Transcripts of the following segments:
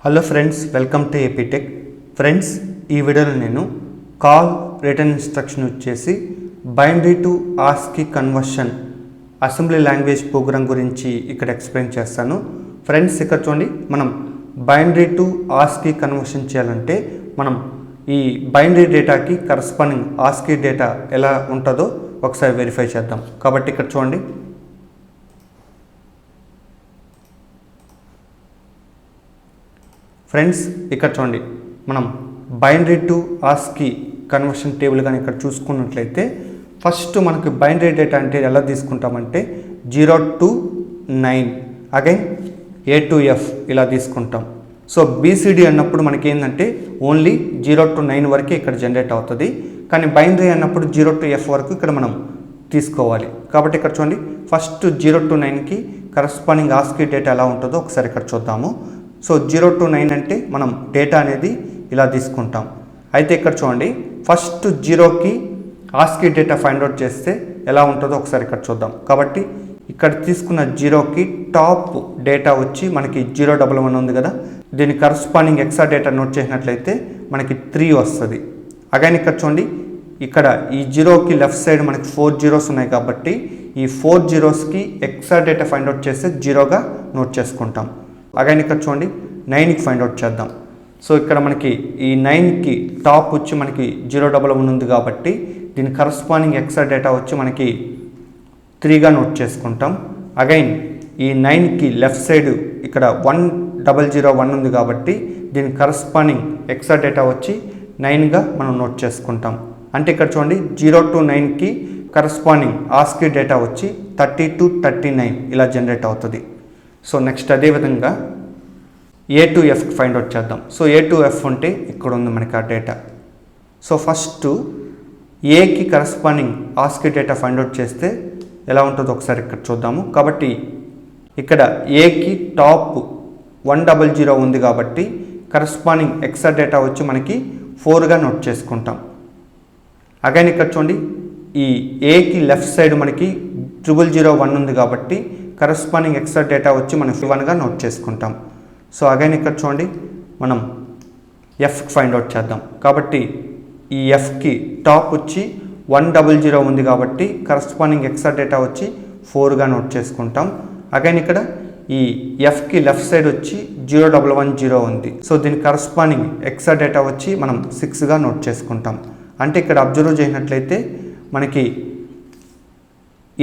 Hello friends, welcome to APTECh. Friends, ఈ వీడియోలో నేను కాల్ రిటర్న్ ఇన్స్ట్రక్షన్ వచ్చేసి binary to ASCII conversion assembly language program గురించి ఇక్కడ ఎక్స్ప్లెయిన్ చేస్తాను. ఫ్రెండ్స్, ఇక్కడ చూడండి, మనం బైనరీ టు ASCII కన్వర్షన్ చేయాలంటే మనం ఈ బైనరీ డేటాకి కరస్పాండింగ్ ASCII డేటా ఎలా ఉంటుందో ఒకసారి వెరిఫై చేద్దాం. కాబట్టి ఇక్కడ చూడండి, ఫ్రెండ్స్ ఇక్కడ చూడండి, మనం binary to ASCII conversion table కానీ ఇక్కడ చూసుకున్నట్లయితే ఫస్ట్ మనకి బైనరీ డేటా అంటే ఎలా తీసుకుంటామంటే 0 to 9 again A to F ఇలా తీసుకుంటాం. సో BCD అన్నప్పుడు మనకి ఏంటంటే ఓన్లీ 0 to 9 వరకే ఇక్కడ జనరేట్ అవుతుంది. కానీ బైనరీ అన్నప్పుడు 0 to F వరకు ఇక్కడ మనం తీసుకోవాలి. కాబట్టి ఇక్కడ చూడండి, ఫస్ట్ 0 to 9కి కరస్పాండింగ్ ASCII డేటా ఎలా ఉంటుందో ఒకసారి ఇక్కడ చూద్దాము. సో 0 to 9 అంటే మనం డేటా అనేది ఇలా తీసుకుంటాం. అయితే ఇక్కడ చూడండి, ఫస్ట్ 0కి ASCII డేటా ఫైండ్ అవుట్ చేస్తే ఎలా ఉంటుందో ఒకసారి ఇక్కడ చూద్దాం. కాబట్టి ఇక్కడ తీసుకున్న 0కి టాప్ డేటా వచ్చి మనకి 011 ఉంది కదా, దీని కరస్పాండింగ్ ఎక్సా డేటా నోట్ చేసినట్లయితే మనకి 3 వస్తుంది. అగైన్ ఇక్కడ చూడండి, ఇక్కడ ఈ 0కి లెఫ్ట్ సైడ్ మనకి 4 zeros ఉన్నాయి కాబట్టి ఈ 4 zeros ఎక్సా డేటా ఫైండ్ అవుట్ చేస్తే 0గా నోట్ చేసుకుంటాం. అగైన్ ఇక్కడ చూడండి, 9కి ఫైండ్ అవుట్ చేద్దాం. సో ఇక్కడ మనకి ఈ 9కి టాప్ వచ్చి మనకి 011 ఉంది కాబట్టి దీని కరస్పాండింగ్ ఎక్సా డేటా వచ్చి మనకి 3గా నోట్ చేసుకుంటాం. అగైన్ ఈ 9కి లెఫ్ట్ సైడ్ ఇక్కడ 1001 ఉంది కాబట్టి దీని కరస్పాండింగ్ ఎక్సా డేటా వచ్చి 9గా మనం నోట్ చేసుకుంటాం. అంటే ఇక్కడ చూడండి, 0 to 9కి కరస్పాండింగ్ ASCII డేటా వచ్చి 30 to 39 ఇలా జనరేట్ అవుతుంది. సో నెక్స్ట్ అదేవిధంగా A to Fకి ఫైండ్ అవుట్ చేద్దాం. సో A to F ఉంటే ఇక్కడ ఉంది మనకి ఆ డేటా. సో ఫస్ట్ ఏకి corresponding ASCII data find out చేస్తే ఎలా ఉంటుందో ఒకసారి ఇక్కడ చూద్దాము. కాబట్టి ఇక్కడ ఏకి టాప్ 100 ఉంది కాబట్టి కరస్పాండింగ్ ఎక్సా డేటా వచ్చి మనకి 4గా నోట్ చేసుకుంటాం. అగైన్ ఇక్కడ చూడండి, ఈ ఏకి లెఫ్ట్ సైడ్ మనకి 0001 ఉంది కాబట్టి కరస్పాండింగ్ ఎక్సా డేటా వచ్చి మనం 1గా నోట్ చేసుకుంటాం. సో అగైన్ ఇక్కడ చూడండి, మనం ఎఫ్కి ఫైండ్ అవుట్ చేద్దాం. కాబట్టి ఈ ఎఫ్కి టాప్ వచ్చి 100 ఉంది కాబట్టి కరస్పాండింగ్ ఎక్సా డేటా వచ్చి 4గా నోట్ చేసుకుంటాం. అగైన్ ఇక్కడ ఈ ఎఫ్కి లెఫ్ట్ సైడ్ వచ్చి 0110 ఉంది. సో దీని కరస్పాండింగ్ ఎక్సా డేటా వచ్చి మనం 6గా నోట్ చేసుకుంటాం. అంటే ఇక్కడ అబ్జర్వ్ చేసినట్లయితే మనకి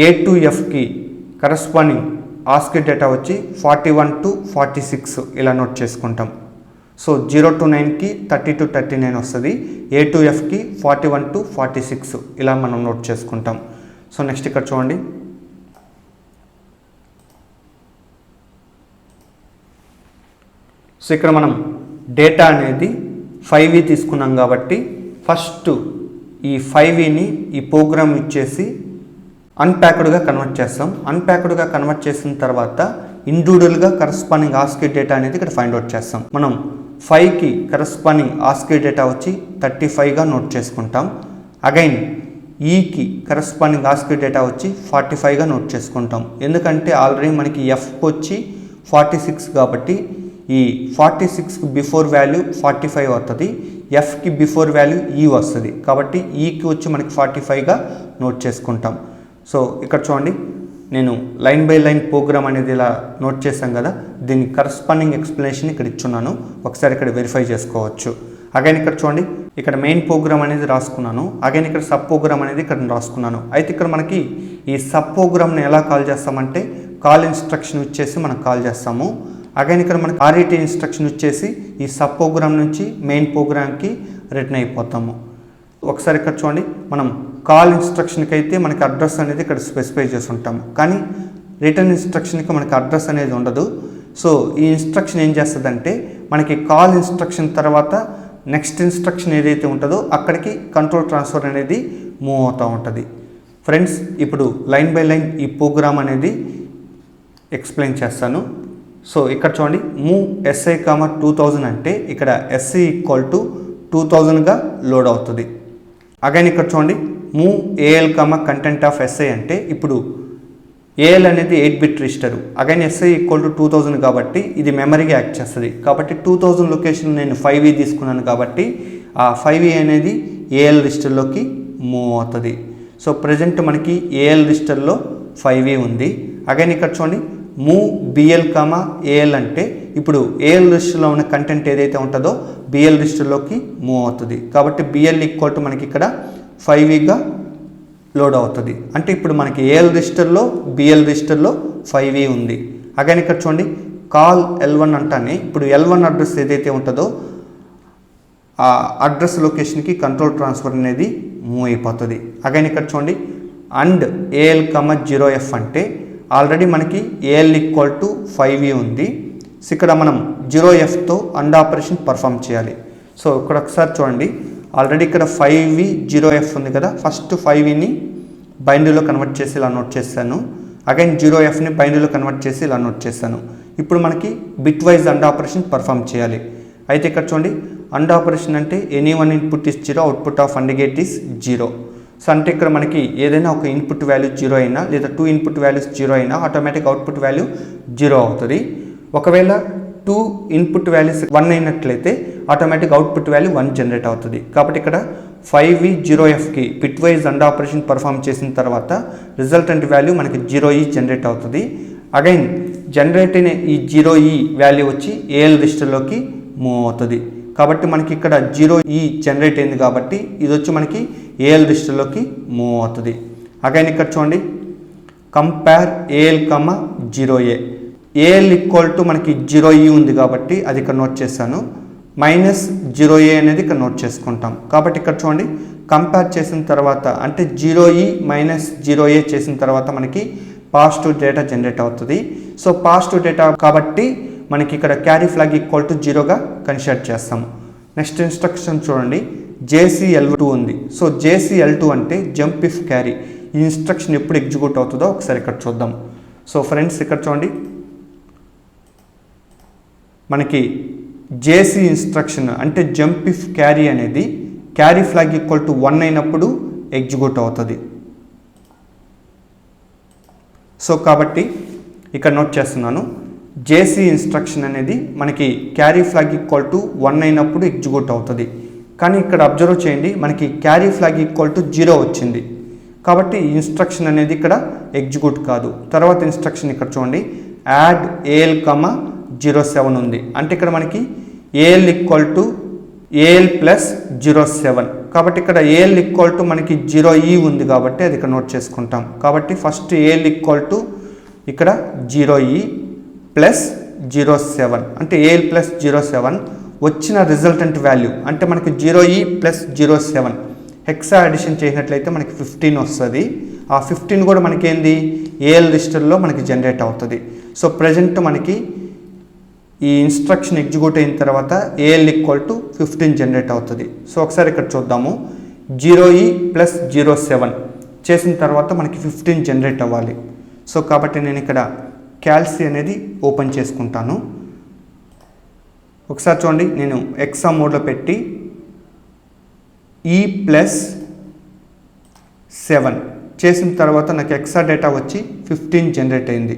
A to Fకి కరస్పాండింగ్ ASCII డేటా వచ్చి 41 to 46 ఇలా నోట్ చేసుకుంటాం. సో 0 to 9కి 30 to 39 వస్తుంది. A to Fకి 41 to 46 ఇలా మనం నోట్ చేసుకుంటాం. సో నెక్స్ట్ ఇక్కడ చూడండి, సో ఇక్కడ మనం డేటా అనేది 5e తీసుకున్నాం కాబట్టి ఫస్ట్ ఈ 5eని ఈ ప్రోగ్రామ్ ఇచ్చేసి అన్ప్యాక్డ్గా కన్వర్ట్ చేస్తాం. అన్ప్యాక్డ్గా కన్వర్ట్ చేసిన తర్వాత ఇండివిజువల్గా కరస్పాండింగ్ ASCII డేటా అనేది ఇక్కడ ఫైండ్ అవుట్ చేస్తాం. మనం 5కి కరస్పాండింగ్ ASCII డేటా వచ్చి 35గా నోట్ చేసుకుంటాం. అగైన్ ఈకి కరస్పాండింగ్ ASCII డేటా వచ్చి 45గా నోట్ చేసుకుంటాం. ఎందుకంటే ఆల్రెడీ మనకి ఎఫ్ వచ్చి 46 కాబట్టి ఈ 46కి బిఫోర్ వాల్యూ 45 వస్తుంది, ఎఫ్కి బిఫోర్ వాల్యూ ఈ వస్తుంది కాబట్టి ఈకి వచ్చి మనకి 45గా నోట్ చేసుకుంటాం. సో ఇక్కడ చూడండి, నేను లైన్ బై లైన్ ప్రోగ్రామ్ అనేది ఇలా నోట్ చేశాం కదా, దీని కరస్పాండింగ్ ఎక్స్ప్లెనేషన్ ఇక్కడ ఇచ్చున్నాను, ఒకసారి ఇక్కడ వెరిఫై చేసుకోవచ్చు. అగైన్ ఇక్కడ చూడండి, ఇక్కడ మెయిన్ ప్రోగ్రామ్ అనేది రాసుకున్నాను. అగైన్ ఇక్కడ సబ్ ప్రోగ్రామ్ అనేది ఇక్కడ రాసుకున్నాను. అయితే ఇక్కడ మనకి ఈ సబ్ ప్రోగ్రామ్ని ఎలా కాల్ చేస్తామంటే కాల్ ఇన్స్ట్రక్షన్ ఇచ్చేసి మనం కాల్ చేస్తాము. అగైన్ ఇక్కడ మనకి RET ఇన్స్ట్రక్షన్ ఇచ్చేసి ఈ సబ్ ప్రోగ్రామ్ నుంచి మెయిన్ ప్రోగ్రామ్కి రిటర్న్ అయిపోతాము. ఒకసారి ఇక్కడ చూడండి, మనం కాల్ ఇన్స్ట్రక్షన్కి అయితే మనకి అడ్రస్ అనేది ఇక్కడ స్పెసిఫై చేసి ఉంటాము, కానీ రిటర్న్ ఇన్స్ట్రక్షన్కి మనకి అడ్రస్ అనేది ఉండదు. సో ఈ ఇన్స్ట్రక్షన్ ఏం చేస్తుందంటే మనకి కాల్ ఇన్స్ట్రక్షన్ తర్వాత నెక్స్ట్ ఇన్స్ట్రక్షన్ ఏదైతే ఉంటుందో అక్కడికి కంట్రోల్ ట్రాన్స్ఫర్ అనేది మూవ్ అవుతూ ఉంటుంది. ఫ్రెండ్స్, ఇప్పుడు లైన్ బై లైన్ ఈ ప్రోగ్రామ్ అనేది ఎక్స్ప్లెయిన్ చేస్తాను. సో ఇక్కడ చూడండి, మూవ్ SI, 2000 అంటే ఇక్కడ SI = 2000గా లోడ్ అవుతుంది. అగైన్ ఇక్కడ చూడండి, move AL, content of SI అంటే ఇప్పుడు ఏఎల్ అనేది 8 bit register. Again SI equal to 2000 కాబట్టి ఇది మెమరీగా యాక్ట్ చేస్తుంది. కాబట్టి 2000 లొకేషన్ నేను 5e తీసుకున్నాను కాబట్టి ఆ 5e అనేది ఏఎల్ రిజిస్టర్లోకి మూవ్ అవుతుంది. సో ప్రజెంట్ మనకి ఏఎల్ రిజిస్టర్లో 5e ఉంది. అగైన్ ఇక్కడ చూడండి మూవ్ బిఎల్ కామా ఏఎల్ అంటే ఇప్పుడు ఏఎల్ రిజిస్టర్లో ఉన్న కంటెంట్ ఏదైతే ఉంటుందో బిఎల్ రిజిస్టర్లోకి మూవ్ అవుతుంది. కాబట్టి బిఎల్ ఈక్వల్ టు మనకి ఇక్కడ 5eగా లోడ్ అవుతుంది. అంటే ఇప్పుడు మనకి ఏఎల్ రిజిస్టర్లో బిఎల్ రిజిస్టర్లో 5e ఉంది. అగైన్ ఇక్కడ చూడండి కాల్ L1 అంటానే ఇప్పుడు L1 అడ్రస్ ఏదైతే ఉంటుందో ఆ అడ్రస్ లొకేషన్కి కంట్రోల్ ట్రాన్స్ఫర్ అనేది మూవ్ అయిపోతుంది. అగైన్ ఇక్కడ చూడండి అండ్ ఏఎల్ కమ 0f అంటే ఆల్రెడీ మనకి ఏఎల్ ఈక్వల్ టు 5e ఉంది. సో ఇక్కడ మనం 0fతో అండ్ ఆపరేషన్ పర్ఫామ్ చేయాలి. సో ఇక్కడ ఒకసారి చూడండి ఆల్రెడీ ఇక్కడ 5e 0f ఉంది కదా. ఫస్ట్ 5eని బైనరీలో కన్వర్ట్ చేసి ఇలా నోట్ చేశాను. అగైన్ 0fని బైనరీలో కన్వర్ట్ చేసి ఇలా నోట్ చేశాను. ఇప్పుడు మనకి bit wise and operation perform చేయాలి. అయితే ఇక్కడ చూడండి అండ్ ఆపరేషన్ అంటే any one input is 0 output of and gate is 0. So అంటే ఇక్కడ మనకి ఏదైనా ఒక ఇన్పుట్ వాల్యూ 0 అయినా లేదా 2 ఇన్పుట్ వాల్యూస్ 0 అయినా ఆటోమేటిక్ అవుట్పుట్ వాల్యూ 0 అవుతుంది. ఒకవేళ 2 ఇన్పుట్ వాల్యూస్ 1 అయినట్లయితే ఆటోమేటిక్ అవుట్పుట్ వాల్యూ 1 జనరేట్ అవుతుంది. కాబట్టి ఇక్కడ 5e 0fకి bitwise and operation perform చేసిన తర్వాత రిజల్టెంట్ వాల్యూ మనకి 0e జనరేట్ అవుతుంది. అగైన్ జనరేట్ అయిన ఈ 0e వాల్యూ వచ్చి ఏఎల్ రిజిస్టర్లోకి మూవ్ అవుతుంది. కాబట్టి మనకి ఇక్కడ 0e జనరేట్ అయింది కాబట్టి ఇది వచ్చి మనకి ఏఎల్ రిజిస్టర్లోకి మూవ్ అవుతుంది. అగైన్ ఇక్కడ చూడండి compare AL comma 0a AL equal to మనకి 0e ఉంది కాబట్టి అది ఇక్కడ నోట్ చేశాను. మైనస్ 0a అనేది ఇక్కడ నోట్ చేసుకుంటాం. కాబట్టి ఇక్కడ చూడండి కంపేర్ చేసిన తర్వాత అంటే 0e మైనస్ 0a చేసిన తర్వాత మనకి పాజిటివ్ డేటా జనరేట్ అవుతుంది. సో పాజిటివ్ డేటా కాబట్టి మనకి ఇక్కడ క్యారీ ఫ్లాగ్ ఈక్వల్ టు 0గా కన్సిడర్ చేస్తాము. నెక్స్ట్ ఇన్స్ట్రక్షన్ చూడండి JCL2 ఉంది. సో JCL2 అంటే జంప్ ఇఫ్ క్యారీ. ఈ ఇన్స్ట్రక్షన్ ఎప్పుడు ఎగ్జిక్యూట్ అవుతుందో ఒకసారి ఇక్కడ చూద్దాం. సో ఫ్రెండ్స్ ఇక్కడ చూడండి మనకి JC ఇన్స్ట్రక్షన్ అంటే జంప్ ఇఫ్ క్యారీ అనేది క్యారీ ఫ్లాగ్ ఈక్వల్ టు 1 అయినప్పుడు ఎగ్జిక్యూట్ అవుతుంది. సో కాబట్టి ఇక్కడ నోట్ చేస్తున్నాను JC ఇన్స్ట్రక్షన్ అనేది మనకి క్యారీ ఫ్లాగ్ ఈక్వల్ టు 1 అయినప్పుడు ఎగ్జిక్యూట్ అవుతుంది. కానీ ఇక్కడ అబ్జర్వ్ చేయండి మనకి క్యారీ ఫ్లాగ్ ఈక్వల్ టు 0 వచ్చింది కాబట్టి ఈ ఇన్స్ట్రక్షన్ అనేది ఇక్కడ ఎగ్జిక్యూట్ కాదు. తర్వాత ఇన్స్ట్రక్షన్ ఇక్కడ చూడండి యాడ్ ఏఎల్ కమ 07 ఉంది. అంటే ఇక్కడ మనకి AL equal to AL plus 07 కాబట్టి ఇక్కడ ఏఎల్ ఈక్వల్ టు మనకి 0e ఉంది కాబట్టి అది ఇక్కడ నోట్ చేసుకుంటాం. కాబట్టి ఫస్ట్ ఏఎల్ ఈక్వల్ టు ఇక్కడ 0e ప్లస్ 07 అంటే ఏఎల్ ప్లస్ 07 వచ్చిన రిజల్టెంట్ వాల్యూ అంటే మనకి 0e ప్లస్ 07 హెక్సా అడిషన్ చేసినట్లయితే మనకి 15 వస్తుంది. ఆ 15 కూడా మనకి ఏంది ఏఎల్ రిజిస్టర్లో మనకి జనరేట్ అవుతుంది. సో ప్రజెంట్ మనకి ఈ ఇన్స్ట్రక్షన్ ఎగ్జిక్యూట్ అయిన తర్వాత ఏఎల్ ఈక్వల్ టు 15 జనరేట్ అవుతుంది. సో ఒకసారి ఇక్కడ చూద్దాము 0e ప్లస్ 07 చేసిన తర్వాత మనకి 15 జనరేట్ అవ్వాలి. సో కాబట్టి నేను ఇక్కడ క్యాల్సి అనేది ఓపెన్ చేసుకుంటాను. ఒకసారి చూడండి నేను ఎక్సా మోడ్లో పెట్టి e ప్లస్ 7 చేసిన తర్వాత నాకు ఎక్సా డేటా వచ్చి 15 జనరేట్ అయింది.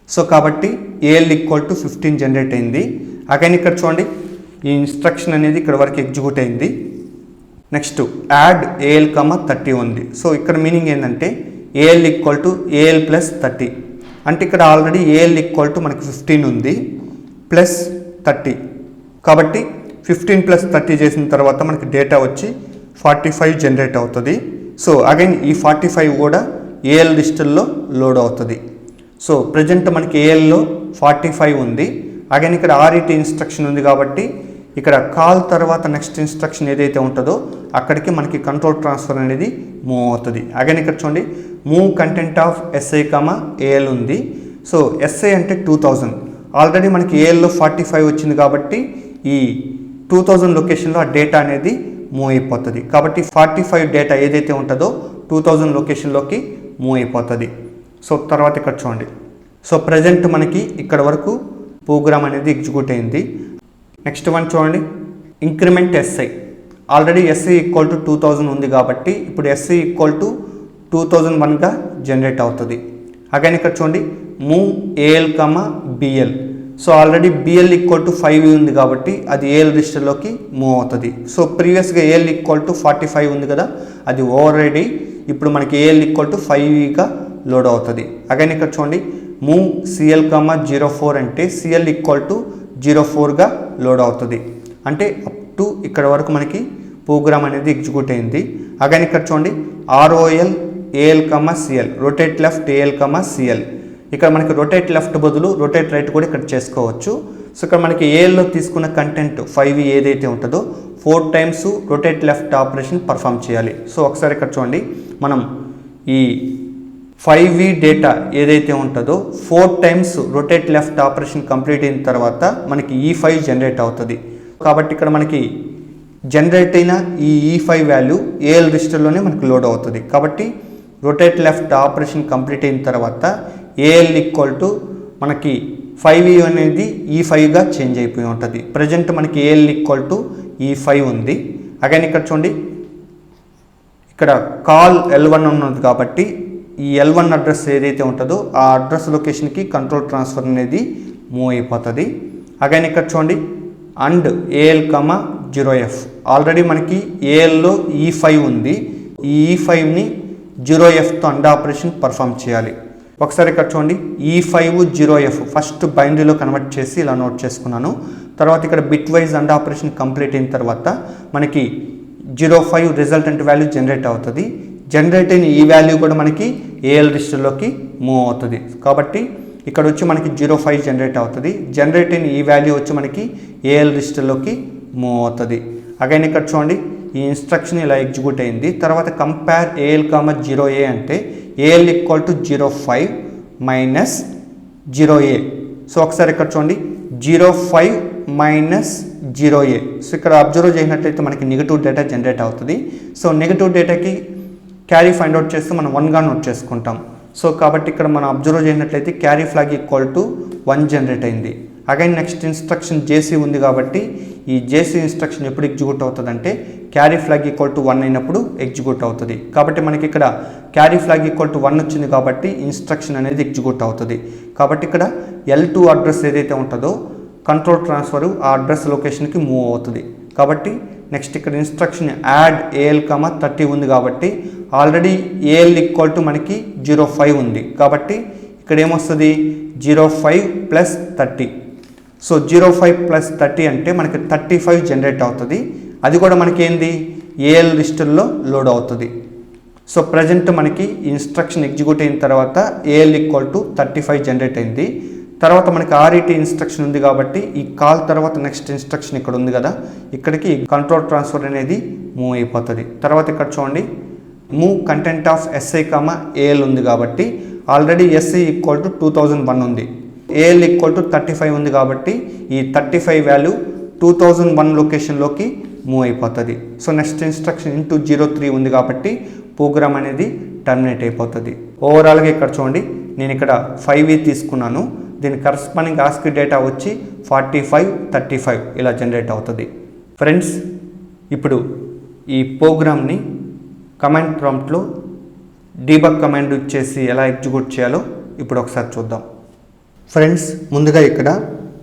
సో కాబట్టి ఏఎల్ ఈక్వల్ టు 15 జనరేట్ అయింది. అగైన్ ఇక్కడ చూడండి ఈ ఇన్స్ట్రక్షన్ అనేది ఇక్కడ వరకు ఎగ్జిక్యూట్ అయింది. నెక్స్ట్ యాడ్ ఏఎల్ కమ 30 ఉంది. సో ఇక్కడ మీనింగ్ ఏంటంటే AL equal to AL plus 30 అంటే ఇక్కడ ఆల్రెడీ ఏఎల్ ఈక్వల్ టు మనకి 15 ఉంది ప్లస్ 30 కాబట్టి 15 ప్లస్ 30 చేసిన తర్వాత మనకి డేటా వచ్చి 45 జనరేట్ అవుతుంది. సో అగైన్ ఈ 45 కూడా ఏఎల్ రిజిస్టర్లో లోడ్ అవుతుంది. సో ప్రజెంట్ మనకి ఏఎల్లో 45 ఉంది. అగైన్ ఇక్కడ RET ఇన్స్ట్రక్షన్ ఉంది కాబట్టి ఇక్కడ కాల్ తర్వాత నెక్స్ట్ ఇన్స్ట్రక్షన్ ఏదైతే ఉంటుందో అక్కడికి మనకి కంట్రోల్ ట్రాన్స్ఫర్ అనేది మూవ్ అవుతుంది. అగైన్ ఇక్కడ చూడండి move content of SI comma AL ఉంది. సో SI అంటే 2000 ఆల్రెడీ మనకి ఏఎల్లో 45 వచ్చింది కాబట్టి ఈ 2000 లొకేషన్లో ఆ డేటా అనేది మూవ్ అయిపోతుంది. కాబట్టి 45 డేటా ఏదైతే ఉంటుందో 2000 లొకేషన్లోకి మూవ్ అయిపోతుంది. సో తర్వాత ఇక్కడ చూడండి సో ప్రజెంట్ మనకి ఇక్కడ వరకు ప్రోగ్రామ్ అనేది ఎగ్జిక్యూట్ అయింది. నెక్స్ట్ వన్ చూడండి increment SI already SI equal to 2000 ఉంది కాబట్టి ఇప్పుడు SI ఈక్వల్ టు 2001గా జనరేట్ అవుతుంది. అగైన్ ఇక్కడ చూడండి move AL comma BL. So already BL equal to 5 ఉంది కాబట్టి అది ఏఎల్ రిజిస్టర్లోకి మూవ్ అవుతుంది. సో ప్రీవియస్గా ఏఎల్ ఈక్వల్ టు 45 ఉంది కదా, అది ఓవర్ ఇప్పుడు మనకి ఏఎల్ ఈక్వల్ టు 5గా లోడ్ అవుతుంది. అగైన్ ఇక్కడ చూడండి మూవ్ సిఎల్ కమా 04 అంటే సిఎల్ ఈక్వల్ టు 04గా లోడ్ అవుతుంది. అంటే అప్ టు ఇక్కడ వరకు మనకి ప్రోగ్రామ్ అనేది ఎగ్జిక్యూట్ అయింది. అగైన్ ఇక్కడ చూడండి ఆర్ఓఎల్ ఏఎల్ కమా సిఎల్, రొటేట్ లెఫ్ట్ ఏఎల్ కమా సిఎల్. ఇక్కడ మనకి రొటేట్ లెఫ్ట్ బదులు రొటేట్ రైట్ కూడా ఇక్కడ చేసుకోవచ్చు. సో ఇక్కడ మనకి ఏఎల్లో తీసుకున్న కంటెంట్ 5 ఏదైతే ఉంటుందో 4 times rotate left operation perform చేయాలి. సో ఒకసారి ఇక్కడ చూడండి మనం ఈ 5V డేటా ఏదైతే ఉంటుందో 4 times rotate left operation complete అయిన తర్వాత మనకి E5 జనరేట్ అవుతుంది. కాబట్టి ఇక్కడ మనకి జనరేట్ అయిన ఈ E5 వాల్యూ ఏఎల్ రిజిస్టర్లోనే మనకి లోడ్ అవుతుంది. కాబట్టి రొటేట్ లెఫ్ట్ ఆపరేషన్ కంప్లీట్ అయిన తర్వాత ఏఎల్ ఈక్వల్ టు మనకి 5E అనేది E5గా చేంజ్ అయిపోయి ఉంటుంది. ప్రజెంట్ మనకి ఏఎల్ ఈక్వల్ టు E5 ఉంది. అగైన్ ఇక్కడ చూడండి ఇక్కడ కాల్ L1 ఉన్నది కాబట్టి ఈ L1 అడ్రస్ ఏదైతే ఉంటుందో ఆ అడ్రస్ లొకేషన్కి కంట్రోల్ ట్రాన్స్ఫర్ అనేది మూవ్ అయిపోతుంది. అగైన్ ఇక్కడ చూడండి and AL comma 0F. Already మనకి ఏఎల్లో E5 ఉంది. ఈ E5ని 0Fతో అండ్ ఆపరేషన్ పర్ఫామ్ చేయాలి. ఒకసారి ఇక్కడ చూడండి E5 0F ఫస్ట్ బైనరీలో కన్వర్ట్ చేసి ఇలా నోట్ చేసుకున్నాను. తర్వాత ఇక్కడ bit wise and operation complete అయిన తర్వాత మనకి 05 రిజల్టెంట్ వాల్యూ జనరేట్ అవుతుంది. జనరేట్ అయిన ఈ వాల్యూ కూడా మనకి ఏఎల్ రిజిస్టర్లోకి మూవ్ అవుతుంది. కాబట్టి ఇక్కడ వచ్చి మనకి 05 జనరేట్ అవుతుంది. జనరేట్ అయిన ఈ వాల్యూ వచ్చి మనకి ఏఎల్ రిజిస్టర్లోకి మూవ్ అవుతుంది. అగైన్ ఇక్కడ చూడండి ఈ ఇన్స్ట్రక్షన్ ఇలా ఎగ్జిక్యూట్ అయింది. తర్వాత కంపేర్ ఏఎల్ కామా 0A అంటే AL equal to 05 minus 0A. So ఒకసారి ఇక్కడ చూడండి 05 మైనస్ 0A. సో ఇక్కడ అబ్జర్వ్ చేసినట్లయితే మనకి నెగిటివ్ డేటా జనరేట్ అవుతుంది. సో నెగిటివ్ డేటాకి క్యారీ ఫైండ్ అవుట్ చేస్తే మనం 1గా నోట్ చేసుకుంటాం. సో కాబట్టి ఇక్కడ మనం అబ్జర్వ్ చేసినట్లయితే carry flag equal to 1 generate అయింది. అగైన్ నెక్స్ట్ ఇన్స్ట్రక్షన్ జేసీ ఉంది కాబట్టి ఈ జేసీ ఇన్స్ట్రక్షన్ ఎప్పుడు ఎగ్జిక్యూట్ అవుతుంది అంటే క్యారీ ఫ్లాగ్ ఈక్వల్ టు 1 అయినప్పుడు ఎగ్జిక్యూట్ అవుతుంది. కాబట్టి మనకి ఇక్కడ క్యారీ ఫ్లాగ్ ఈక్వల్ టు 1 వచ్చింది కాబట్టి ఇన్స్ట్రక్షన్ అనేది ఎగ్జిక్యూట్ అవుతుంది. కాబట్టి ఇక్కడ L2 అడ్రస్ ఏదైతే ఉంటుందో కంట్రోల్ ట్రాన్స్ఫర్ ఆ అడ్రస్ లొకేషన్కి మూవ్ అవుతుంది. కాబట్టి నెక్స్ట్ ఇక్కడ ఇన్స్ట్రక్షన్ యాడ్ ఏఎల్ కమా 30 ఉంది కాబట్టి ఆల్రెడీ ఏఎల్ ఈక్వల్ టు మనకి 05 ఉంది కాబట్టి ఇక్కడ ఏమొస్తుంది 05 ప్లస్ 30. సో 05 ప్లస్ 30 అంటే మనకి 35 జనరేట్ అవుతుంది. అది కూడా మనకి ఏంది ఏఎల్ రిజిస్టర్లో లోడ్ అవుతుంది. సో ప్రజెంట్ మనకి ఇన్స్ట్రక్షన్ ఎగ్జిక్యూట్ అయిన తర్వాత ఏఎల్ ఈక్వల్ టు 35 జనరేట్ అయింది. తర్వాత మనకి RET ఇన్స్ట్రక్షన్ ఉంది కాబట్టి ఈ కాల్ తర్వాత నెక్స్ట్ ఇన్స్ట్రక్షన్ ఇక్కడ ఉంది కదా, ఇక్కడికి కంట్రోల్ ట్రాన్స్ఫర్ అనేది మూవ్ అయిపోతుంది. తర్వాత ఇక్కడ చూడండి move content of SI comma AL ఉంది కాబట్టి ఆల్రెడీ SI ఈక్వల్ టు 2001 ఉంది. ఏఎల్ ఈక్వల్ టు 35 ఉంది కాబట్టి ఈ 35 వాల్యూ 2001 లొకేషన్లోకి మూవ్ అయిపోతుంది. సో నెక్స్ట్ ఇన్స్ట్రక్షన్ ఇంటూ 03 ఉంది కాబట్టి ప్రోగ్రామ్ అనేది టర్మినేట్ అయిపోతుంది. ఓవరాల్గా ఇక్కడ చూడండి నేను ఇక్కడ 5E తీసుకున్నాను. దీని కరస్పాండింగ్ ASCII డేటా వచ్చి 45, 35 ఇలా జనరేట్ అవుతుంది. ఫ్రెండ్స్ ఇప్పుడు ఈ ప్రోగ్రామ్ని కమాండ్ ప్రాంప్ట్లో డీబగ్ కమాండ్ ఇచ్చేసి ఎలా ఎగ్జిక్యూట్ చేయాలో ఇప్పుడు ఒకసారి చూద్దాం. ఫ్రెండ్స్ ముందుగా ఇక్కడ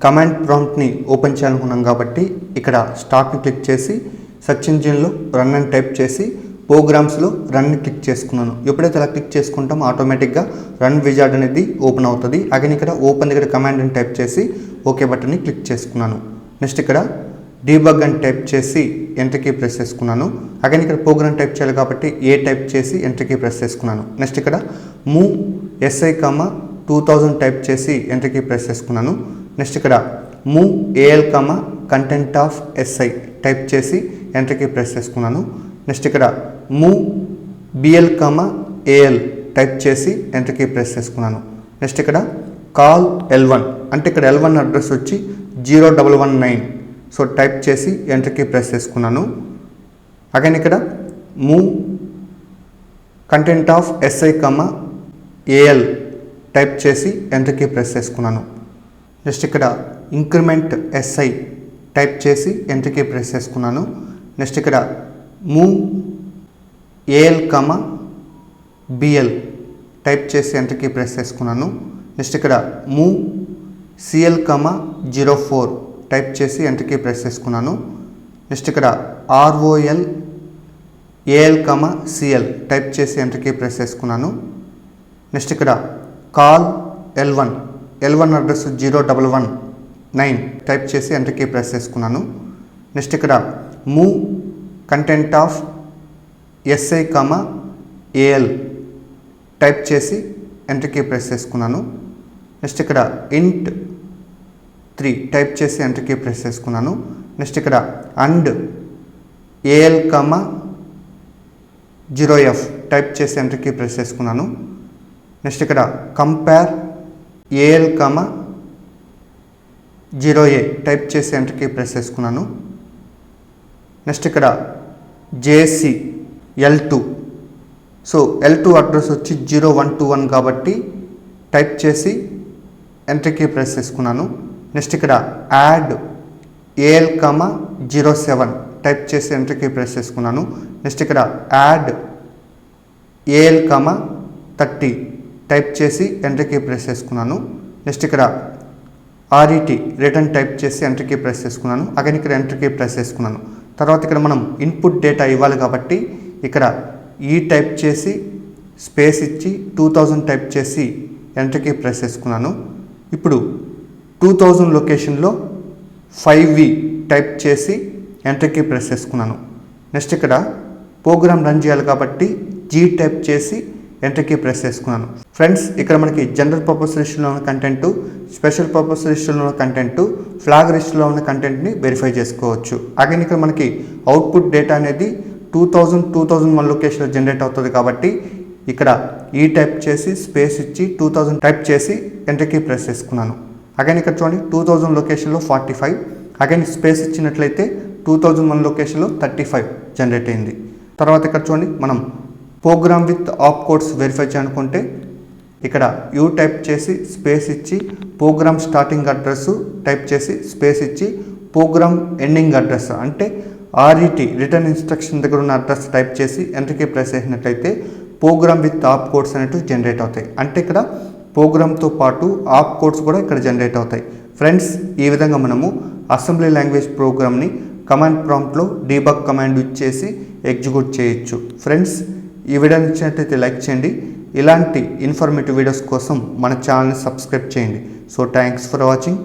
కమాండ్ ప్రాంప్ట్ని ఓపెన్ చేయాలనుకున్నాం కాబట్టి ఇక్కడ స్టార్ట్ని క్లిక్ చేసి సెర్చ్ ఇంజిన్లో రన్ అని టైప్ చేసి ప్రోగ్రామ్స్లో రన్ని క్లిక్ చేసుకున్నాను. ఎప్పుడైతే అలా క్లిక్ చేసుకుంటామో ఆటోమేటిక్గా రన్ విజార్డ్ అనేది ఓపెన్ అవుతుంది. అగైన్ ఇక్కడ ఓపెన్ దగ్గర కమాండ్ అని టైప్ చేసి ఓకే బటన్ని క్లిక్ చేసుకున్నాను. నెక్స్ట్ ఇక్కడ డీబగ్ అని టైప్ చేసి ఎంటర్ కీ ప్రెస్ చేసుకున్నాను. అగైన్ ఇక్కడ ప్రోగ్రామ్ టైప్ చేయాలి కాబట్టి ఏ టైప్ చేసి ఎంటర్ కీ ప్రెస్ చేసుకున్నాను. నెక్స్ట్ ఇక్కడ మూవ్ SI కామా 2000 టైప్ చేసి ఎంటర్ కీ ప్రెస్ చేసుకున్నాను. నెక్స్ట్ ఇక్కడ move AL comma content of SI type చేసి ఎంటర్ కీ ప్రెస్ చేసుకున్నాను. నెక్స్ట్ ఇక్కడ move BL comma AL type చేసి ఎంటర్ కీ ప్రెస్ చేసుకున్నాను. నెక్స్ట్ ఇక్కడ కాల్ L1 అంటే ఇక్కడ L1 అడ్రస్ వచ్చి 0119 సో టైప్ చేసి ఎంటర్ కీ ప్రెస్ చేసుకున్నాను. అగైన్ ఇక్కడ move content of SI comma AL type చేసి ఎంటర్ కీ ప్రెస్ చేసుకున్నాను. నెక్స్ట్ ఇక్కడ ఇంక్రిమెంట్ SI టైప్ చేసి ఎంటర్ కీ ప్రెస్ చేసుకున్నాను. నెక్స్ట్ ఇక్కడ move AL comma BL type చేసి ఎంటర్ కీ ప్రెస్ చేసుకున్నాను. నెక్స్ట్ ఇక్కడ మూవ్ సిఎల్ 04 టైప్ చేసి ఎంటర్ కీ ప్రెస్ చేసుకున్నాను. నెక్స్ట్ ఇక్కడ ROL AL CL టైప్ చేసి ఎంటర్ కీ ప్రెస్ చేసుకున్నాను. నెక్స్ట్ ఇక్కడ కాల్ L1 అడ్రస్ 0119 టైప్ చేసి ఎంటర్ కీ ప్రెస్ చేసుకున్నాను. నెక్స్ట్ ఇక్కడ move content of SI AL type చేసి ఎంటర్ కీ ప్రెస్ చేసుకున్నాను. నెక్స్ట్ ఇక్కడ int 3 టైప్ చేసి ఎంటర్ కీ ప్రెస్ చేసుకున్నాను. నెక్స్ట్ ఇక్కడ అండ్ AL 0F టైప్ చేసి ఎంటర్ కీ ప్రెస్ చేసుకున్నాను. నెక్స్ట్ ఇక్కడ కంపేర్ AL 0A టైప్ చేసి ఎంటర్ కీ ప్రెస్ చేసుకున్నాను. నెక్స్ట్ ఇక్కడ JC L2 so L2 address వచ్చి 0121 కాబట్టి టైప్ చేసి ఎంటర్ కీ ప్రెస్ చేసుకున్నాను. నెక్స్ట్ ఇక్కడ యాడ్ AL 07 టైప్ చేసి ఎంటర్ కీ ప్రెస్ చేసుకున్నాను. నెక్స్ట్ ఇక్కడ యాడ్ AL 30 టైప్ చేసి ఎంటర్ కీ ప్రెస్ చేసుకున్నాను. నెక్స్ట్ ఇక్కడ RET రిటర్న్ టైప్ చేసి ఎంటర్ కీ ప్రెస్ చేసుకున్నాను. అగైన్ ఇక్కడ ఎంటర్ కీ ప్రెస్ చేసుకున్నాను. తర్వాత ఇక్కడ మనం ఇన్పుట్ డేటా ఇవ్వాలి కాబట్టి ఇక్కడ ఈ టైప్ చేసి స్పేస్ ఇచ్చి 2000 టైప్ చేసి ఎంటర్ కీ ప్రెస్ చేసుకున్నాను. ఇప్పుడు 2000 లొకేషన్లో 5V టైప్ చేసి ఎంటర్ కీ ప్రెస్ చేసుకున్నాను. నెక్స్ట్ ఇక్కడ ప్రోగ్రామ్ రన్ చేయాలి కాబట్టి G టైప్ చేసి ఎంటర్ కీ ప్రెస్ చేసుకున్నాను. ఫ్రెండ్స్ ఇక్కడ మనకి జనరల్ పర్పస్ లిస్టులో ఉన్న కంటెంట్, స్పెషల్ పర్పస్ లిస్టులో ఉన్న కంటెంట్, ఫ్లాగ్ లిస్టులో ఉన్న కంటెంట్ని వెరిఫై చేసుకోవచ్చు. అగైన్ ఇక్కడ మనకి అవుట్పుట్ డేటా అనేది 2001 లొకేషన్లో జనరేట్ అవుతుంది కాబట్టి ఇక్కడ ఈ టైప్ చేసి స్పేస్ ఇచ్చి 2000 టైప్ చేసి ఎంటర్ కీ ప్రెస్ చేసుకున్నాను. అగైన్ ఇక్కడ చూడండి 2000 లొకేషన్లో 45, అగైన్ స్పేస్ ఇచ్చినట్లయితే 2001 లొకేషన్లో 35 జనరేట్ అయింది. తర్వాత ఇక్కడ చూడండి మనం program with opcodes verify చేయాలనుకుంటే ఇక్కడ యూ టైప్ చేసి స్పేస్ ఇచ్చి ప్రోగ్రామ్ స్టార్టింగ్ అడ్రస్ టైప్ చేసి స్పేస్ ఇచ్చి ప్రోగ్రామ్ ఎండింగ్ అడ్రస్ అంటే RET రిటర్న్ ఇన్స్ట్రక్షన్ దగ్గర ఉన్న అడ్రస్ టైప్ చేసి ఎంటర్ కీ ప్రెస్ చేసినట్లయితే ప్రోగ్రామ్ విత్ ఆప్ కోడ్స్ అనేవి జనరేట్ అవుతాయి. అంటే ఇక్కడ ప్రోగ్రామ్తో పాటు ఆప్ కోడ్స్ కూడా ఇక్కడ జనరేట్ అవుతాయి. ఫ్రెండ్స్ ఈ విధంగా మనము అసెంబ్లీ లాంగ్వేజ్ ప్రోగ్రామ్ని కమాండ్ ప్రాంప్ట్లో డీబగ్ కమాండ్ యూజ్ చేసి ఎగ్జిక్యూట్ చేయొచ్చు. ఫ్రెండ్స్ ఈ వీడియో నచ్చినట్లయితే లైక్ చేయండి. ఇలాంటి ఇన్ఫర్మేటివ్ వీడియోస్ కోసం మన ఛానల్ని సబ్స్క్రైబ్ చేయండి. So thanks for watching.